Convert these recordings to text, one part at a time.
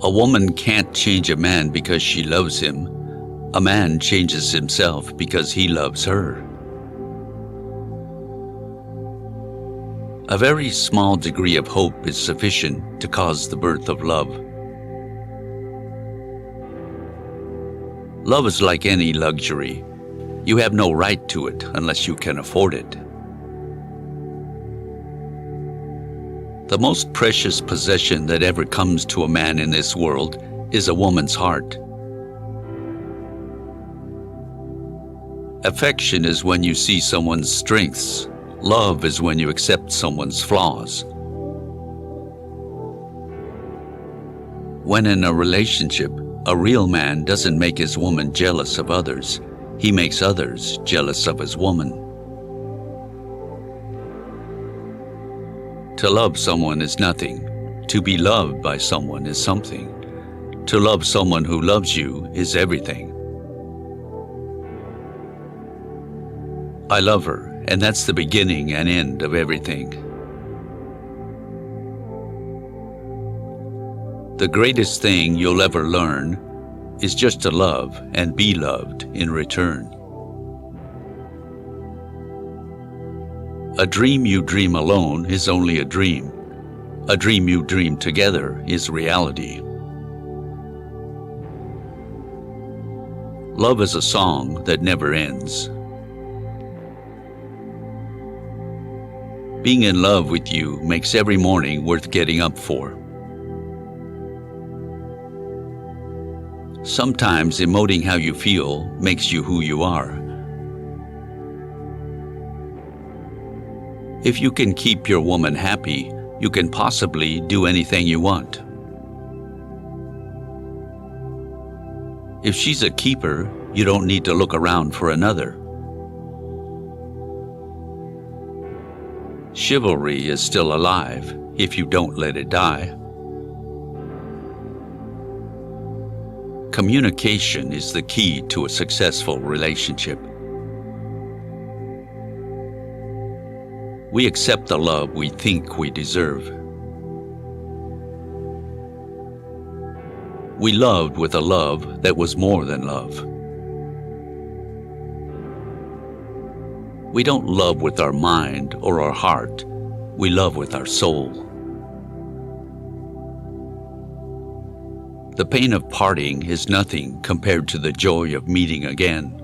A woman can't change a man because she loves him. A man changes himself because he loves her. A very small degree of hope is sufficient to cause the birth of love. Love is like any luxury. You have no right to it unless you can afford it. The most precious possession that ever comes to a man in this world is a woman's heart. Affection is when you see someone's strengths. Love is when you accept someone's flaws. When in a relationship, a real man doesn't make his woman jealous of others. He makes others jealous of his woman. To love someone is nothing. To be loved by someone is something. To love someone who loves you is everything. I love her, and that's the beginning and end of everything. The greatest thing you'll ever learn is just to love and be loved in return. A dream you dream alone is only a dream. A dream you dream together is reality. Love is a song that never ends. Being in love with you makes every morning worth getting up for. Sometimes emoting how you feel makes you who you are. If you can keep your woman happy, you can possibly do anything you want. If she's a keeper, you don't need to look around for another. Chivalry is still alive if you don't let it die. Communication is the key to a successful relationship. We accept the love we think we deserve. We loved with a love that was more than love. We don't love with our mind or our heart. We love with our soul. The pain of parting is nothing compared to the joy of meeting again.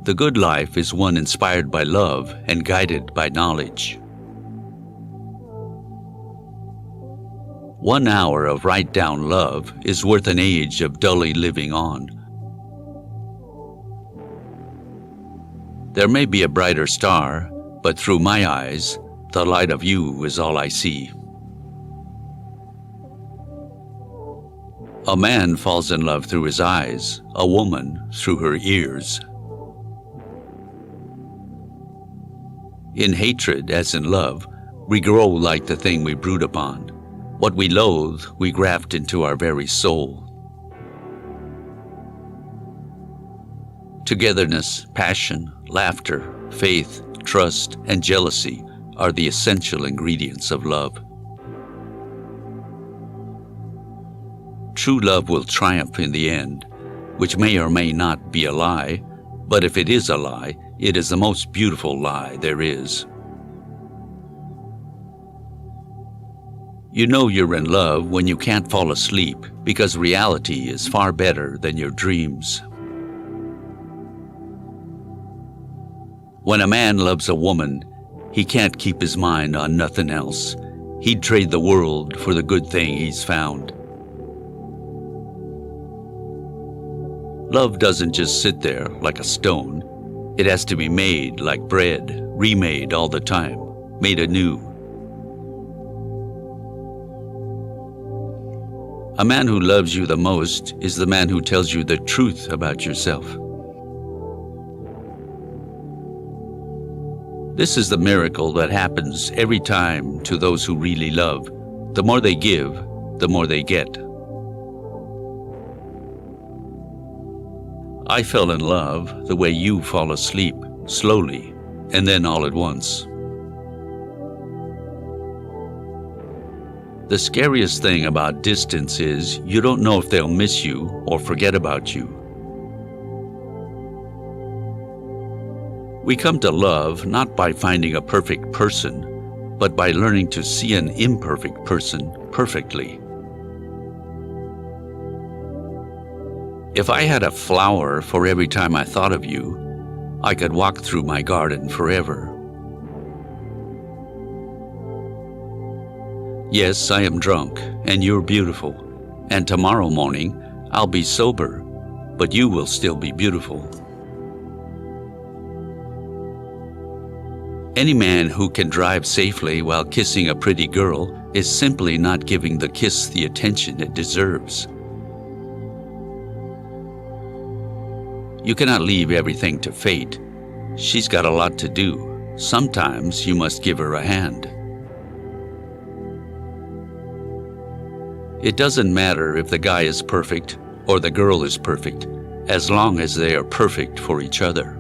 The good life is one inspired by love and guided by knowledge. 1 hour of right down love is worth an age of dully living on. There may be a brighter star, but through my eyes, the light of you is all I see. A man falls in love through his eyes, a woman through her ears. In hatred, as in love, we grow like the thing we brood upon. What we loathe, we graft into our very soul. Togetherness, passion, laughter, faith, trust, and jealousy are the essential ingredients of love. True love will triumph in the end, which may or may not be a lie, but if it is a lie, it is the most beautiful lie there is. You know you're in love when you can't fall asleep because reality is far better than your dreams. When a man loves a woman, he can't keep his mind on nothing else. He'd trade the world for the good thing he's found. Love doesn't just sit there like a stone. It has to be made like bread, remade all the time, made anew. A man who loves you the most is the man who tells you the truth about yourself. This is the miracle that happens every time to those who really love. The more they give, the more they get. I fell in love the way you fall asleep, slowly, and then all at once. The scariest thing about distance is you don't know if they'll miss you or forget about you. We come to love not by finding a perfect person, but by learning to see an imperfect person perfectly. If I had a flower for every time I thought of you, I could walk through my garden forever. Yes, I am drunk, and you're beautiful, and tomorrow morning I'll be sober, but you will still be beautiful. Any man who can drive safely while kissing a pretty girl is simply not giving the kiss the attention it deserves. You cannot leave everything to fate. She's got a lot to do. Sometimes you must give her a hand. It doesn't matter if the guy is perfect or the girl is perfect, as long as they are perfect for each other.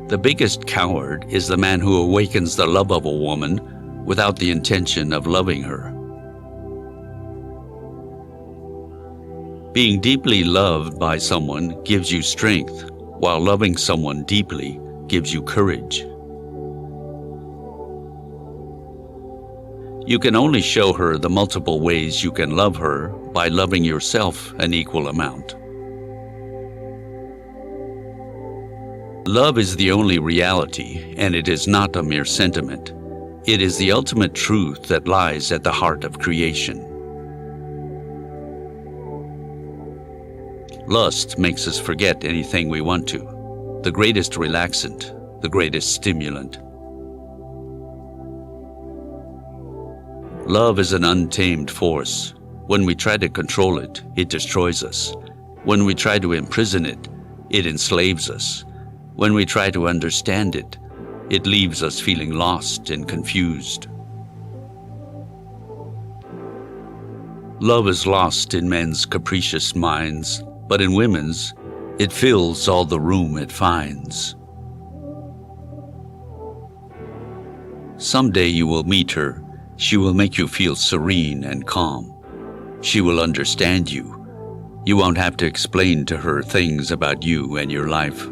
The biggest coward is the man who awakens the love of a woman without the intention of loving her. Being deeply loved by someone gives you strength, while loving someone deeply gives you courage. You can only show her the multiple ways you can love her by loving yourself an equal amount. Love is the only reality, and it is not a mere sentiment. It is the ultimate truth that lies at the heart of creation. Lust makes us forget anything we want to, the greatest relaxant, the greatest stimulant. Love is an untamed force. When we try to control it, it destroys us. When we try to imprison it, it enslaves us. When we try to understand it, it leaves us feeling lost and confused. Love is lost in men's capricious minds, but in women's, it fills all the room it finds. Someday you will meet her. She will make you feel serene and calm. She will understand you. You won't have to explain to her things about you and your life.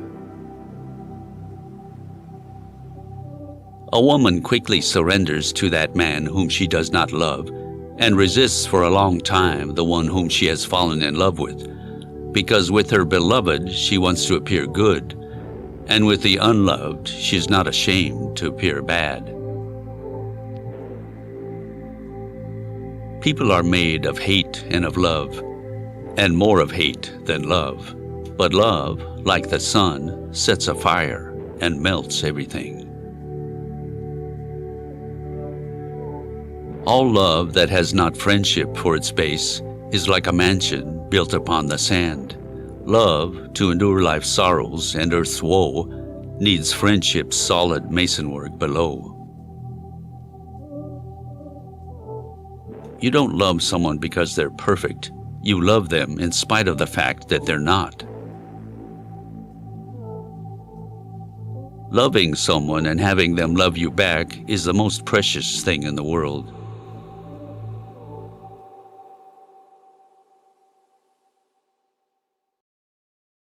A woman quickly surrenders to that man whom she does not love and resists for a long time the one whom she has fallen in love with, because with her beloved she wants to appear good, and with the unloved she is not ashamed to appear bad. People are made of hate and of love, and more of hate than love. But love, like the sun, sets afire and melts everything. All love that has not friendship for its base is like a mansion built upon the sand. Love, to endure life's sorrows and earth's woe, needs friendship's solid masonwork below. You don't love someone because they're perfect. You love them in spite of the fact that they're not. Loving someone and having them love you back is the most precious thing in the world.